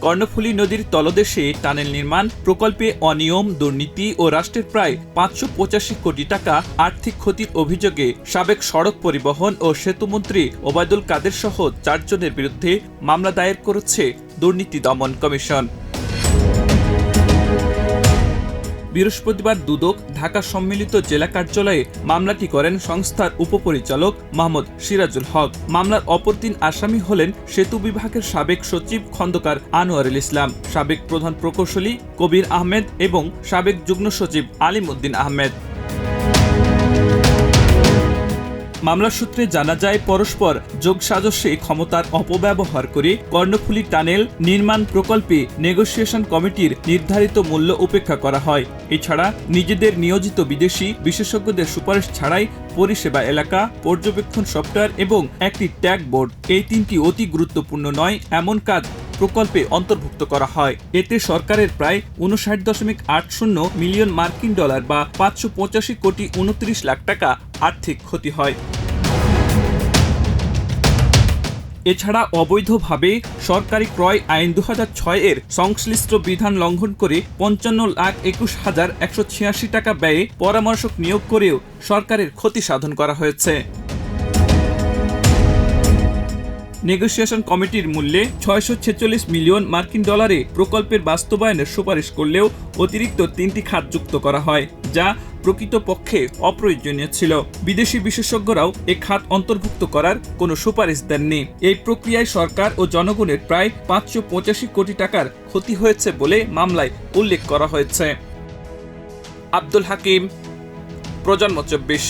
কর্ণফুলী নদীর তলদেশে টানেল নির্মাণ প্রকল্পে অনিয়ম, দুর্নীতি ও রাষ্ট্রের প্রায় 585 কোটি টাকা আর্থিক ক্ষতির অভিযোগে সাবেক সড়ক পরিবহন ও সেতুমন্ত্রী ওবায়দুল কাদের সহ 4 জনের বিরুদ্ধে মামলা দায়ের করেছে দুর্নীতি দমন কমিশন। বৃহস্পতিবার দুদক ঢাকা সম্মিলিত জেলা কার্যালয়ে মামলাটি করেন সংস্থার উপপরিচালক মোহাম্মদ সিরাজুল হক। মামলার অপর 3 আসামি হলেন সেতু বিভাগের সাবেক সচিব খন্দকার আনোয়ারুল ইসলাম, সাবেক প্রধান প্রকৌশলী কবির আহমেদ এবং সাবেক যুগ্ম সচিব আলিম উদ্দিন আহমেদ। মামলার সূত্রে জানা যায়, পরস্পর যোগসাজশে ক্ষমতার অপব্যবহার করে কর্ণফুলী টানেল নির্মাণ প্রকল্পে নেগোসিয়েশন কমিটির নির্ধারিত মূল্য উপেক্ষা করা হয়। এছাড়া নিজেদের নিয়োজিত বিদেশি বিশেষজ্ঞদের সুপারিশ ছাড়াই পরিষেবা এলাকা, পর্যবেক্ষণ সফটওয়্যার এবং একটি ট্যাগ বোর্ড, এই 3টি অতি গুরুত্বপূর্ণ নয় এমন কাজ প্রকল্পে অন্তর্ভুক্ত করা হয়। এতে সরকারের প্রায় 59.80 মিলিয়ন মার্কিন ডলার বা 585 কোটি 29 লাখ টাকা আর্থিক ক্ষতি হয়। এছাড়া অবৈধভাবে সরকারি ক্রয় আইন 2006 এর সংশ্লিষ্ট বিধান লঙ্ঘন করে 55,21,186 টাকা ব্যয়ে পরামর্শক নিয়োগ করেও সরকারের ক্ষতি সাধন করা হয়েছে। নেগোসিয়েশন কমিটির মূল্যে 646 মিলিয়ন মার্কিন ডলারে প্রকল্পের বাস্তবায়নের সুপারিশ করলেও অতিরিক্ত 3টি খাত যুক্ত করা হয়, যা প্রকৃতপক্ষে অপ্রয়োজনীয় ছিল। বিদেশি বিশেষজ্ঞরাও এ খাত অন্তর্ভুক্ত করার কোনো সুপারিশ দেননি। এই প্রক্রিয়ায় সরকার ও জনগণের প্রায় 585 কোটি টাকার ক্ষতি হয়েছে বলে মামলায় উল্লেখ করা হয়েছে। আব্দুল হাকিম, প্রজন্ম 24।